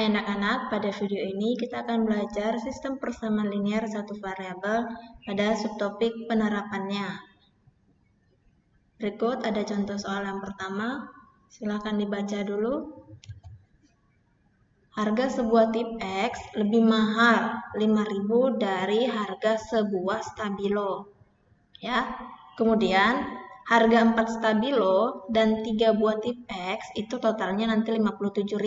anak-anak, pada video ini kita akan belajar sistem persamaan linear satu variabel pada subtopik penerapannya. Berikut ada contoh soal yang pertama, silahkan dibaca dulu. Harga sebuah tip X lebih mahal 5.000 dari harga sebuah stabilo. Ya. Kemudian harga 4 stabilo dan 3 buah tip X itu totalnya nanti 57.000.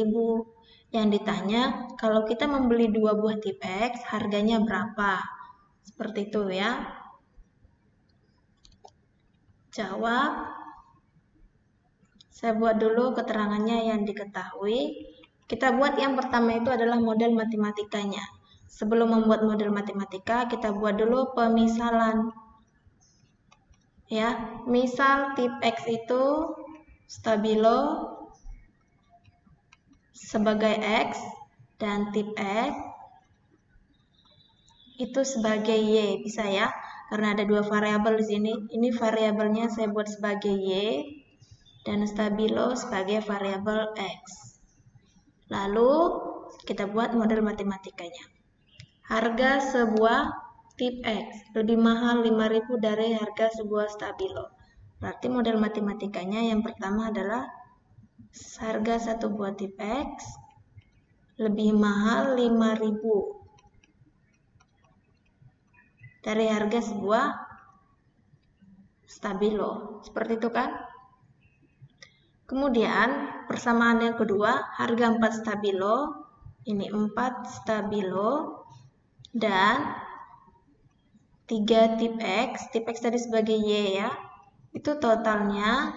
Yang ditanya, kalau kita membeli 2 buah tip X, harganya berapa? Seperti itu ya. Jawab. Saya buat dulu keterangannya yang diketahui. Kita buat yang pertama itu adalah model matematikanya. Sebelum membuat model matematika, kita buat dulu pemisalan. Ya, misal tip X itu stabilo sebagai X dan tip X itu sebagai Y, bisa ya? Karena ada dua variabel di sini. Ini variabelnya saya buat sebagai Y dan stabilo sebagai variabel X. Lalu kita buat model matematikanya. Harga sebuah tip X lebih mahal 5.000 dari harga sebuah stabilo. Berarti model matematikanya yang pertama adalah harga satu buah tip X lebih mahal 5.000 dari harga sebuah stabilo. Seperti itu kan? Kemudian persamaan yang kedua, harga 4 stabilo, ini 4 stabilo dan 3 tip X tadi sebagai Y ya, itu totalnya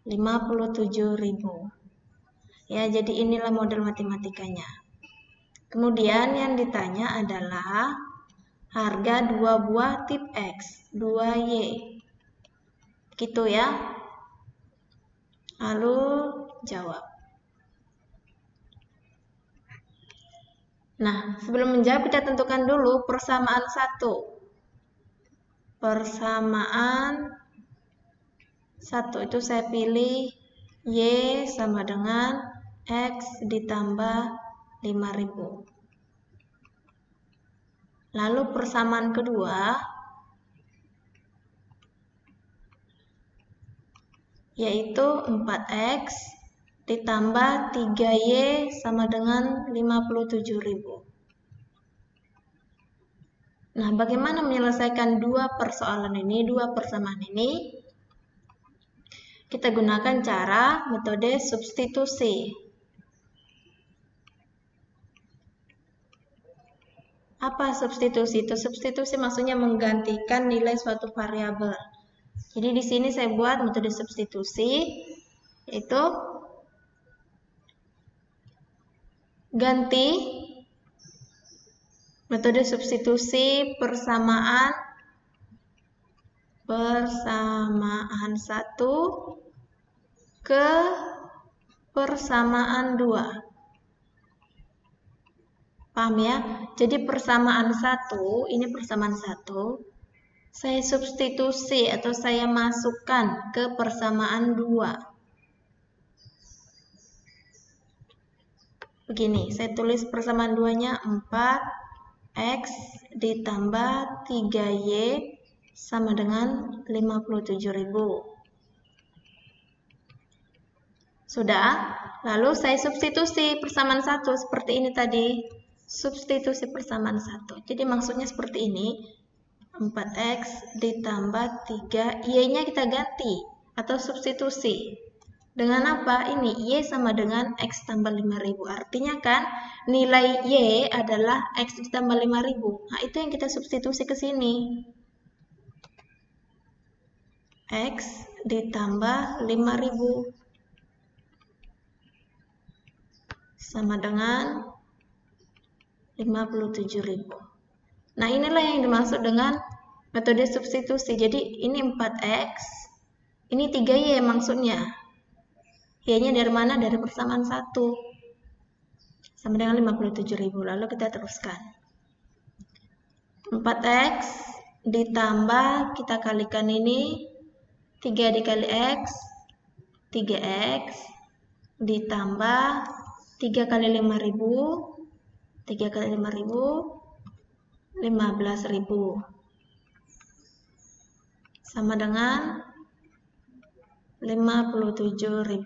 57.000. Ya, jadi inilah model matematikanya. Kemudian yang ditanya adalah harga 2 buah tip X, 2Y. Gitu ya. Lalu jawab. Nah, sebelum menjawab kita tentukan dulu persamaan 1. Persamaan 1 itu saya pilih Y sama dengan X ditambah 5.000. Lalu persamaan kedua yaitu 4X ditambah 3Y sama dengan 57.000. Nah, bagaimana menyelesaikan dua persoalan ini, dua persamaan ini? Kita gunakan cara metode substitusi. Apa substitusi? Itu substitusi maksudnya menggantikan nilai suatu variabel. Jadi di sini saya buat metode substitusi, yaitu ganti metode substitusi persamaan 1 ke persamaan 2. Paham ya? Jadi persamaan 1, ini persamaan 1, saya substitusi atau saya masukkan ke persamaan 2. Begini, saya tulis persamaan 2-nya 4X ditambah 3Y sama dengan 57.000. Sudah? Lalu saya substitusi persamaan 1 seperti ini tadi. Substitusi persamaan 1. Jadi maksudnya seperti ini. 4X ditambah 3, Y-nya kita ganti atau substitusi. Dengan apa? Ini Y sama dengan X tambah 5.000. Artinya kan nilai Y adalah X ditambah 5.000. Nah, itu yang kita substitusi ke sini. X ditambah 5.000 sama dengan 57.000. Nah, inilah yang dimaksud dengan metode substitusi. Jadi ini 4X, ini 3Y maksudnya. Y-nya dari mana? Dari persamaan 1. Sama dengan 57.000. Lalu kita teruskan. 4X ditambah, kita kalikan ini, 3 dikali X, 3X ditambah 3 kali 5.000, 3 kali 5.000, 15.000. Sama dengan 57.000.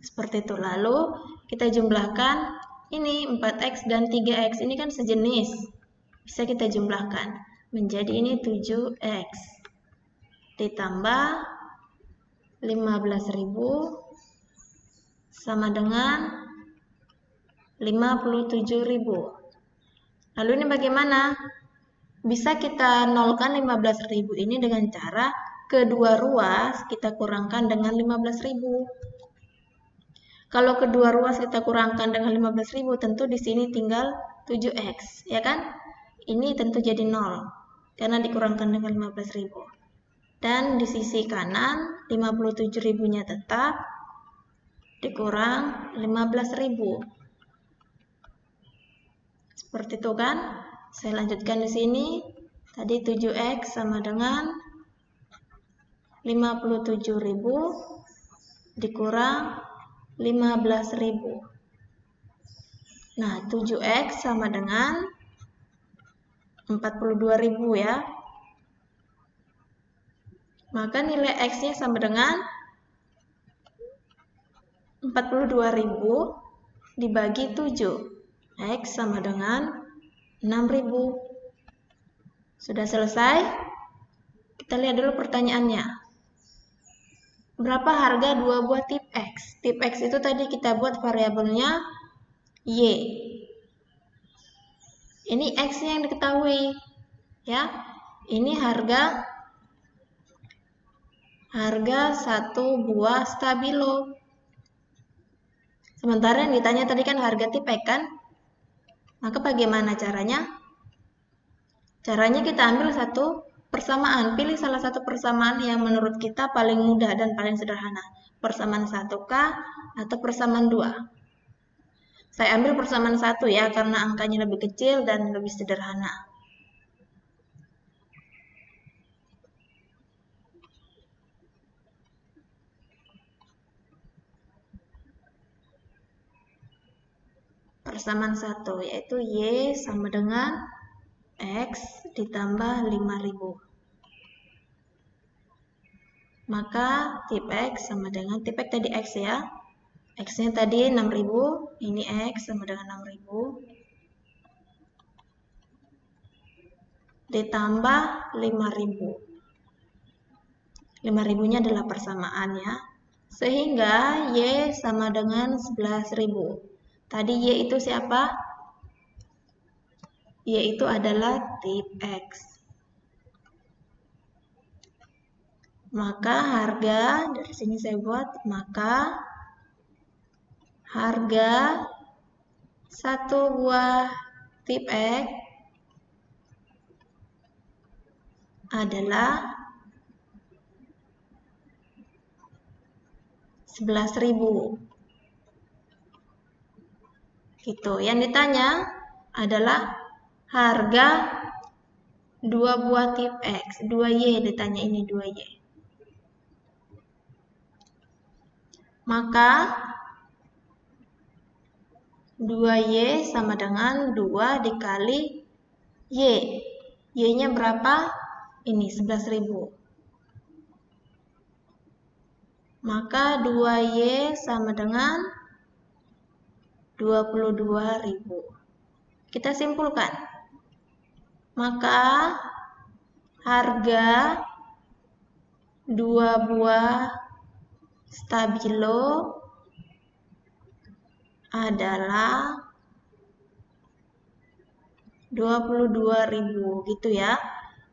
Seperti itu. Lalu kita jumlahkan ini 4x dan 3x. Ini kan sejenis. Bisa kita jumlahkan. Menjadi ini 7x. Ditambah 15.000 sama dengan 57.000. Lalu ini bagaimana? Bisa kita nolkan 15.000 ini dengan cara kedua ruas kita kurangkan dengan 15.000. Kalau kedua ruas kita kurangkan dengan 15.000, tentu di sini tinggal 7x, ya kan? Ini tentu jadi 0, karena dikurangkan dengan 15.000. Dan di sisi kanan, 57.000-nya tetap, dikurang 15.000. Seperti itu kan? Saya lanjutkan di sini. Tadi 7x sama dengan 57.000 dikurang 15.000. Nah, 7x sama dengan 42.000 ya. Maka nilai x-nya sama dengan 42.000 dibagi 7. X sama dengan 6.000. Sudah selesai? Kita lihat dulu pertanyaannya. Berapa harga 2 buah tip X? Tip X itu tadi kita buat variabelnya Y. Ini X-nya yang diketahui. Ya. Ini harga 1 buah stabilo. Sementara yang ditanya tadi kan harga tip X kan? Maka bagaimana caranya? Caranya kita ambil satu persamaan, pilih salah satu persamaan yang menurut kita paling mudah dan paling sederhana. Persamaan 1K atau persamaan 2. Saya ambil persamaan 1 ya, karena angkanya lebih kecil dan lebih sederhana. Persamaan 1 yaitu Y sama dengan X ditambah 5.000. Maka tip X sama dengan tip X tadi X ya. X-nya tadi 6.000, ini X sama dengan 6.000. Ditambah 5.000. 5.000-nya adalah persamaan ya. Sehingga Y sama dengan 11.000. Tadi Y itu siapa? Y itu adalah tip X. Maka harga, dari sini saya buat, maka harga 1 buah tip X adalah 11.000. Gitu. Yang ditanya adalah harga 2 buah tip X, 2Y ditanya ini 2Y. Maka 2Y sama dengan 2 dikali Y. Y-nya berapa? Ini 11.000. Maka 2Y sama dengan 22.000. Kita simpulkan. Maka harga 2 buah stabilo adalah 22.000 gitu ya.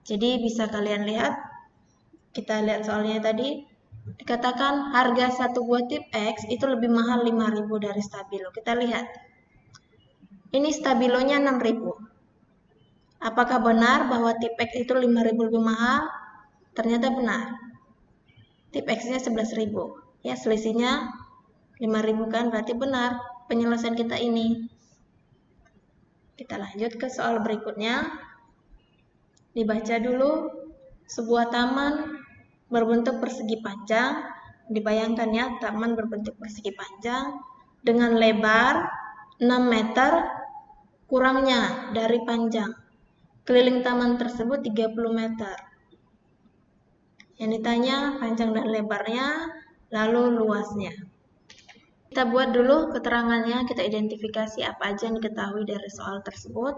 Jadi bisa kalian lihat, kita lihat soalnya tadi dikatakan harga 1 buah tip X itu lebih mahal 5.000 dari stabilo. Kita lihat. Ini stabilonya 6.000. Apakah benar bahwa tip X itu 5.000 lebih mahal? Ternyata benar. Tip X-nya 11.000. Ya, selisihnya 5.000 kan, berarti benar penyelesaian kita ini. Kita lanjut ke soal berikutnya. Dibaca dulu. Sebuah taman berbentuk persegi panjang. Dibayangkan ya, taman berbentuk persegi panjang. dengan lebar 6 meter kurangnya dari panjang. Keliling taman tersebut 30 meter. Yang ditanya panjang dan lebarnya, lalu luasnya. Kita buat dulu keterangannya, kita identifikasi apa aja yang diketahui dari soal tersebut.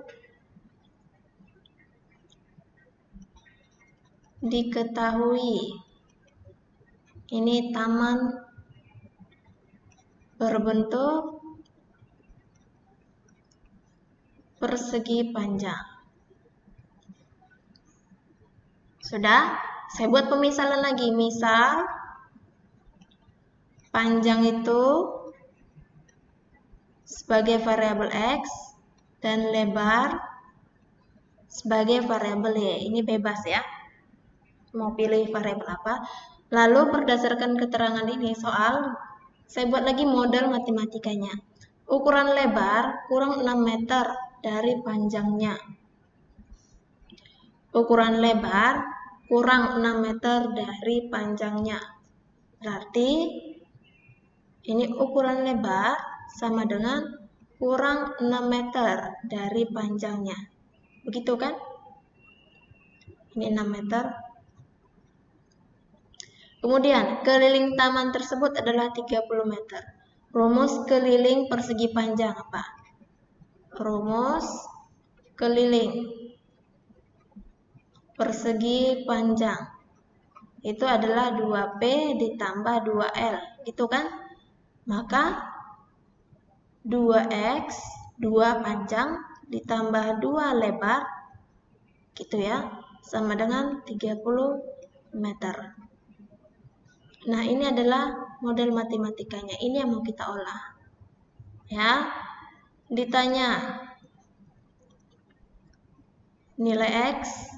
Diketahui ini taman berbentuk persegi panjang. Sudah? Saya buat pemisalan lagi. Misal panjang itu sebagai variabel X dan lebar sebagai variabel Y. Ini bebas ya. Mau pilih variabel apa. Lalu berdasarkan keterangan ini soal, saya buat lagi model matematikanya. Ukuran lebar kurang 6 meter dari panjangnya. Ukuran lebar kurang 6 meter dari panjangnya. Berarti ini ukuran lebar sama dengan kurang 6 meter dari panjangnya. Begitu kan? Ini 6 meter. Kemudian, keliling taman tersebut adalah 30 meter. Rumus keliling persegi panjang apa? Rumus keliling persegi panjang itu adalah 2P ditambah 2L, gitu kan? Maka 2X, 2 panjang ditambah 2 lebar, gitu ya, sama dengan 30 meter. Nah, ini adalah model matematikanya. Ini yang mau kita olah. Ya. Ditanya nilai X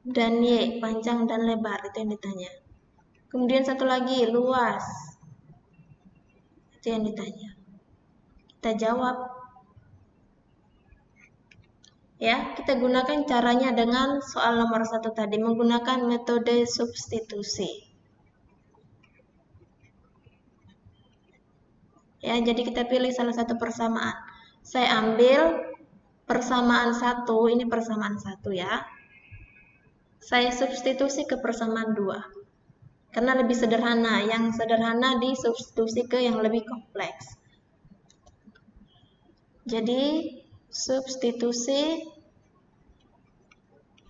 dan Y, panjang dan lebar, itu yang ditanya. Kemudian satu lagi, luas. Itu yang ditanya. Kita jawab. Ya, kita gunakan caranya dengan soal nomor 1 tadi, menggunakan metode substitusi. Ya, jadi kita pilih salah satu persamaan. Saya ambil persamaan 1, ini persamaan 1 ya. Saya substitusi ke persamaan 2. Karena lebih sederhana, yang sederhana disubstitusi ke yang lebih kompleks. Jadi, substitusi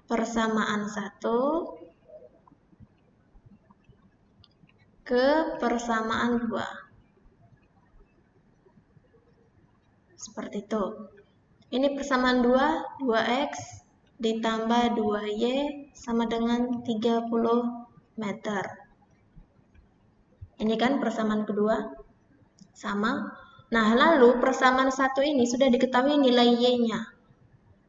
persamaan 1 ke persamaan 2. Seperti itu. Ini persamaan 2, 2X ditambah 2Y sama dengan 30 meter. Ini kan persamaan kedua. Sama. Nah, lalu persamaan 1 ini sudah diketahui nilai Y-nya.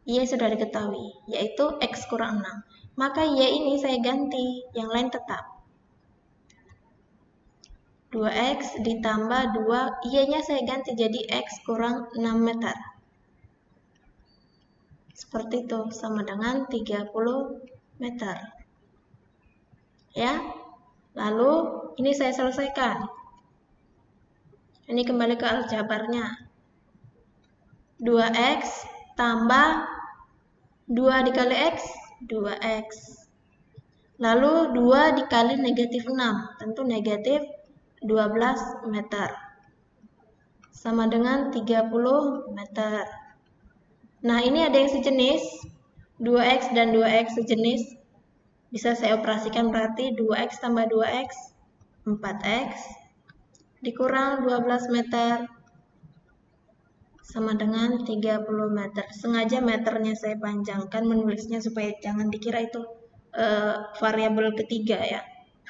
Y sudah diketahui, yaitu X kurang 6. Maka Y ini saya ganti, yang lain tetap. 2X ditambah 2, Y-nya saya ganti jadi X kurang 6 meter. Seperti itu, sama dengan 30 meter. Ya, lalu ini saya selesaikan. Ini kembali ke aljabarnya. 2X tambah 2 dikali X, 2X. Lalu 2 dikali negatif 6, tentu negatif 12 meter. Sama dengan 30 meter. Nah, ini ada yang sejenis. 2X dan 2X sejenis. Bisa saya operasikan berarti 2X tambah 2X, 4X. Dikurang 12 meter. Sama dengan 30 meter. Sengaja meternya saya panjangkan menulisnya supaya jangan dikira itu variabel ketiga ya.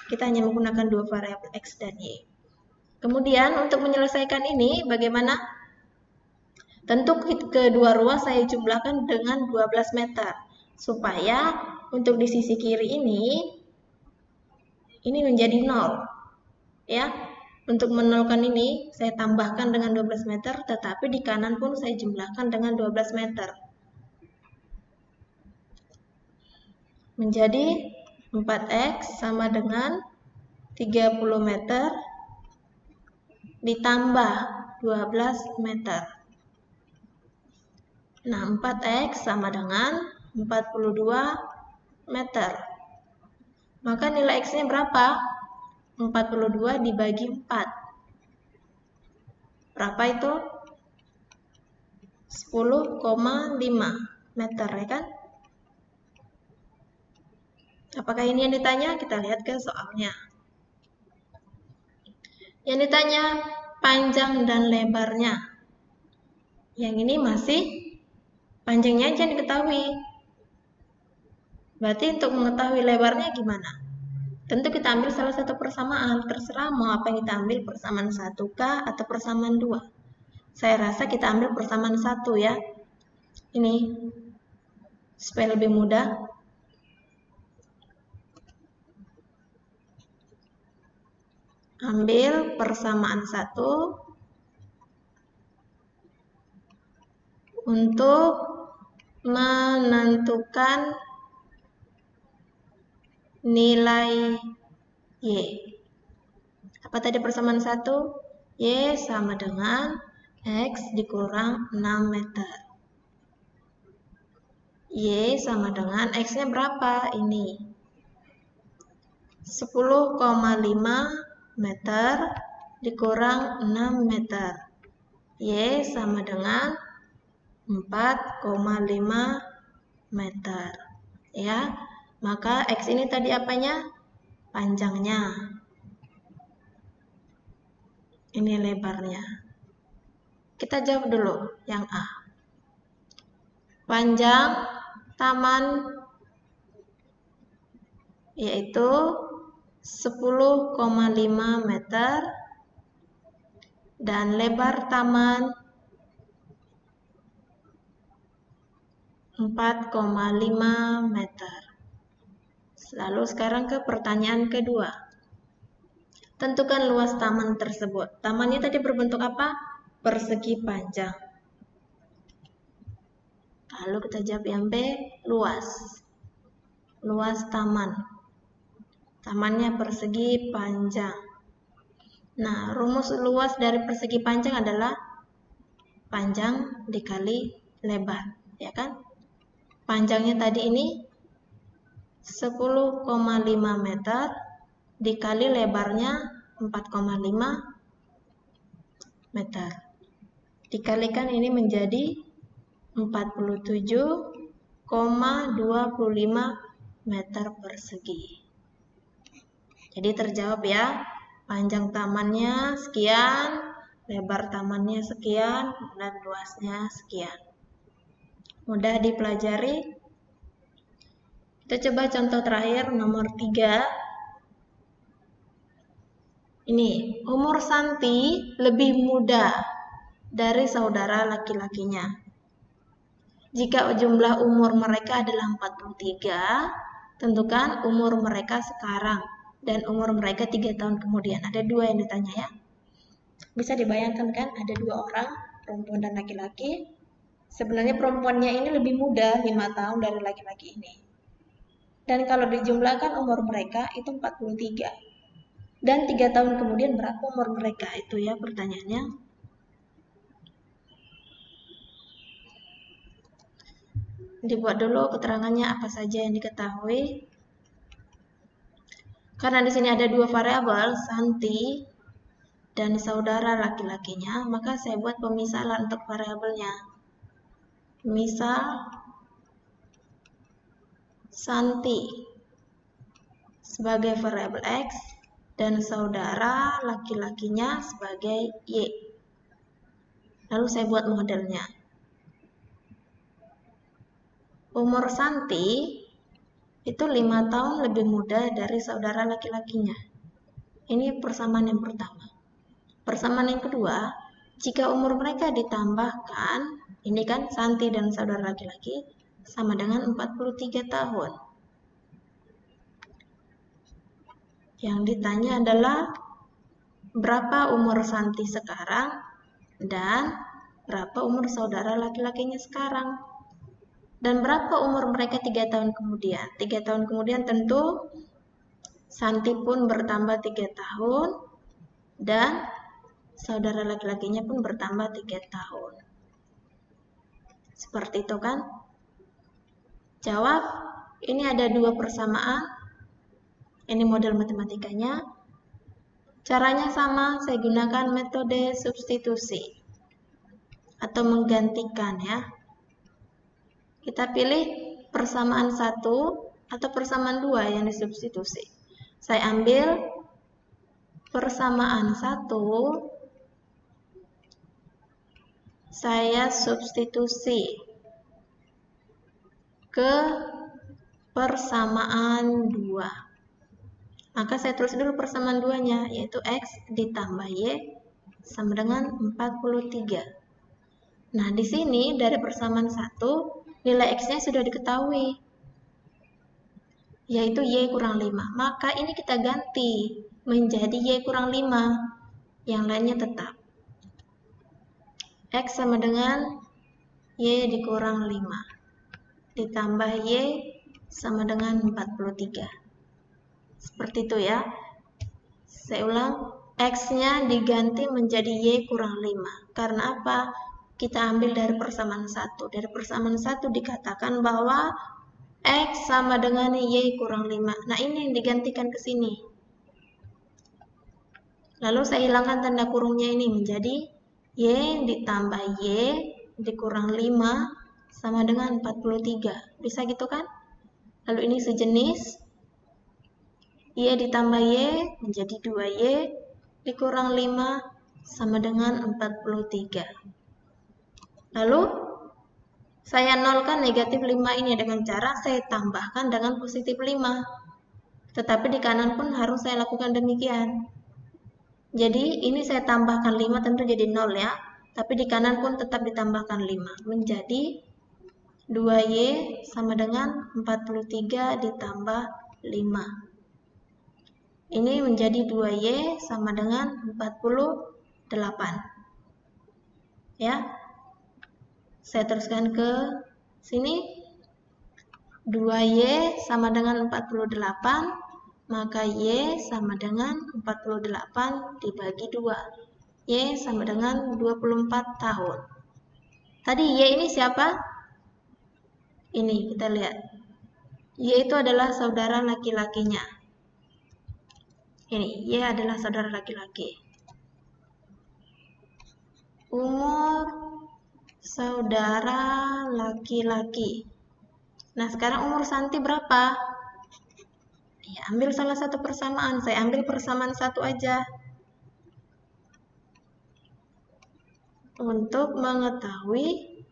Kita hanya menggunakan 2 variabel X dan Y. Kemudian untuk menyelesaikan ini bagaimana? Tentu kedua ruas saya jumlahkan dengan 12 meter. Supaya untuk di sisi kiri ini menjadi 0. Ya, untuk menolkan ini saya tambahkan dengan 12 meter, tetapi di kanan pun saya jumlahkan dengan 12 meter. Menjadi 4X sama dengan 30 meter ditambah 12 meter. Nah, 4X sama dengan 42 meter. Maka nilai X-nya berapa? 42 dibagi 4. Berapa itu? 10,5 meter, ya kan? Apakah ini yang ditanya? Kita lihat ke soalnya. Yang ditanya panjang dan lebarnya. Yang ini masih panjangnya aja diketahui. Berarti untuk mengetahui lebarnya gimana? Tentu kita ambil salah satu persamaan. Terserah mau apa yang kita ambil, persamaan 1 kah atau persamaan 2. Saya rasa kita ambil persamaan 1 ya. Ini supaya lebih mudah. Ambil persamaan 1 untuk menentukan nilai Y. Apa tadi persamaan 1? Y sama dengan X dikurang 6 meter. Y sama dengan X-nya berapa? Ini 10,5 meter dikurang 6 meter. Y sama dengan 4,5 meter. Ya, maka X ini tadi apanya? Panjangnya. Ini lebarnya. Kita jawab dulu yang A. Panjang taman yaitu 10,5 meter dan lebar taman 4,5 meter. Lalu sekarang ke pertanyaan kedua. Tentukan luas taman tersebut. Tamannya tadi berbentuk apa? Persegi panjang. Lalu kita jawab yang B, luas. Luas taman. Tamannya persegi panjang. Nah, rumus luas dari persegi panjang adalah panjang dikali lebar, ya kan? Panjangnya tadi ini 10,5 meter dikali lebarnya 4,5 meter. Dikalikan ini menjadi 47,25 meter persegi. Jadi terjawab ya, panjang tamannya sekian, lebar tamannya sekian, dan luasnya sekian. Mudah dipelajari. Kita coba contoh terakhir nomor 3. Ini, umur Santi lebih muda dari saudara laki-lakinya. Jika jumlah umur mereka adalah 43, tentukan umur mereka sekarang dan umur mereka 3 tahun kemudian. Ada 2 yang ditanya ya. Bisa dibayangkan kan, ada 2 orang, perempuan dan laki-laki. Sebenarnya perempuannya ini lebih muda 5 tahun dari laki-laki ini. Dan kalau dijumlahkan umur mereka itu 43. Dan 3 tahun kemudian berapa umur mereka? Itu ya pertanyaannya. Dibuat dulu keterangannya apa saja yang diketahui. Karena di sini ada 2 variabel, Santi dan saudara laki-lakinya, maka saya buat pemisahan untuk variabelnya. Misal Santi sebagai variabel X dan saudara laki-lakinya sebagai Y. Lalu saya buat modelnya. Umur Santi itu 5 tahun lebih muda dari saudara laki-lakinya. Ini persamaan yang pertama. Persamaan yang kedua, jika umur mereka ditambahkan, ini kan Santi dan saudara laki-laki, sama dengan 43 tahun. Yang ditanya adalah berapa umur Santi sekarang dan berapa umur saudara laki-lakinya sekarang. Dan berapa umur mereka 3 tahun kemudian. 3 tahun kemudian tentu Santi pun bertambah 3 tahun dan saudara laki-lakinya pun bertambah 3 tahun. Seperti itu kan? Jawab, ini ada 2 persamaan. Ini model matematikanya. Caranya sama, saya gunakan metode substitusi atau menggantikan ya. Kita pilih persamaan 1 atau persamaan 2 yang disubstitusi. Saya ambil persamaan 1, saya substitusi ke persamaan 2. Maka saya tulis dulu persamaan 2-nya, yaitu X ditambah Y sama dengan 43. Nah, di sini dari persamaan 1, nilai X-nya sudah diketahui, yaitu Y kurang 5. Maka ini kita ganti menjadi Y kurang 5. Yang lainnya tetap. X sama dengan Y dikurang 5. Ditambah Y sama dengan 43. Seperti itu ya. Saya ulang, X-nya diganti menjadi Y kurang 5. Karena apa? Kita ambil dari persamaan 1. Dari persamaan 1 dikatakan bahwa X sama dengan Y kurang 5. Nah, ini yang digantikan ke sini. Lalu saya hilangkan tanda kurungnya ini menjadi Y ditambah Y dikurang 5 sama dengan 43. Bisa gitu kan? Lalu ini sejenis. Y ditambah Y menjadi 2Y dikurang 5 sama dengan 43. Lalu saya nolkan negatif 5 ini dengan cara saya tambahkan dengan positif 5. Tetapi di kanan pun harus saya lakukan demikian. Jadi ini saya tambahkan 5 tentu jadi 0 ya. Tapi di kanan pun tetap ditambahkan 5. Menjadi 2Y sama dengan 43 ditambah 5. Ini menjadi 2Y sama dengan 48. Ya. Saya teruskan ke sini. 2Y sama dengan 48, maka Y sama dengan 48 dibagi 2. Y sama dengan 24 tahun. Tadi Y ini siapa? Ini kita lihat. Y itu adalah saudara laki-lakinya. Ini, Y adalah saudara laki-laki. Umur saudara laki-laki. Nah, sekarang umur Santi berapa? Ya, ambil salah satu persamaan. Saya ambil persamaan 1 aja. Untuk mengetahui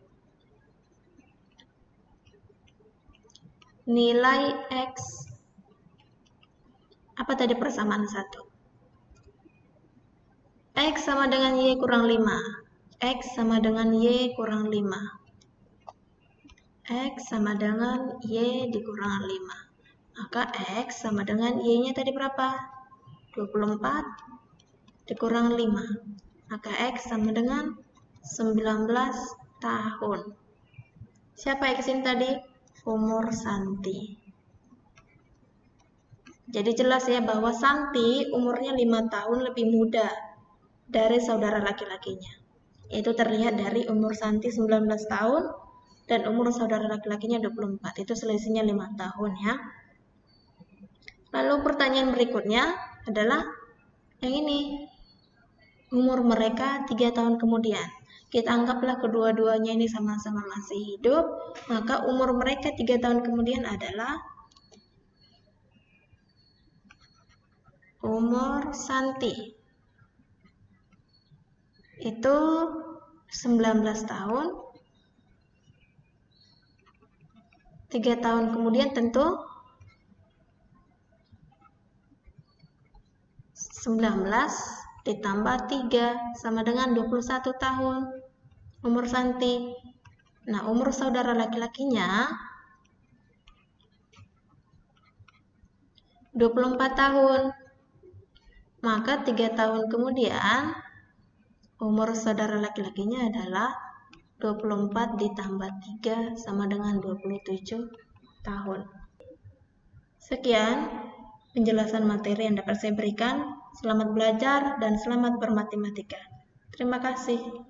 nilai X. Apa tadi persamaan 1? X sama dengan Y kurang 5. X sama dengan Y kurang 5. X sama dengan Y dikurang 5. Maka X sama dengan Y-nya tadi berapa? 24 dikurang 5. Maka X sama dengan 19 tahun. Siapa X ini tadi? Umur Santi. Jadi jelas ya bahwa Santi umurnya 5 tahun lebih muda dari saudara laki-lakinya. Itu terlihat dari umur Santi 19 tahun dan umur saudara laki-lakinya 24. Itu selisihnya 5 tahun ya. Lalu pertanyaan berikutnya adalah yang ini. Umur mereka 3 tahun kemudian. Kita anggaplah kedua-duanya ini sama-sama masih hidup. Maka umur mereka 3 tahun kemudian adalah umur Santi itu 19 tahun. 3 tahun kemudian tentu 19 ditambah 3 sama dengan 21 tahun umur Santi. Nah, umur saudara laki-lakinya 24 tahun. Maka 3 tahun kemudian umur saudara laki-lakinya adalah 24 ditambah 3 sama dengan 27 tahun. Sekian penjelasan materi yang dapat saya berikan. Selamat belajar dan selamat bermatematika. Terima kasih.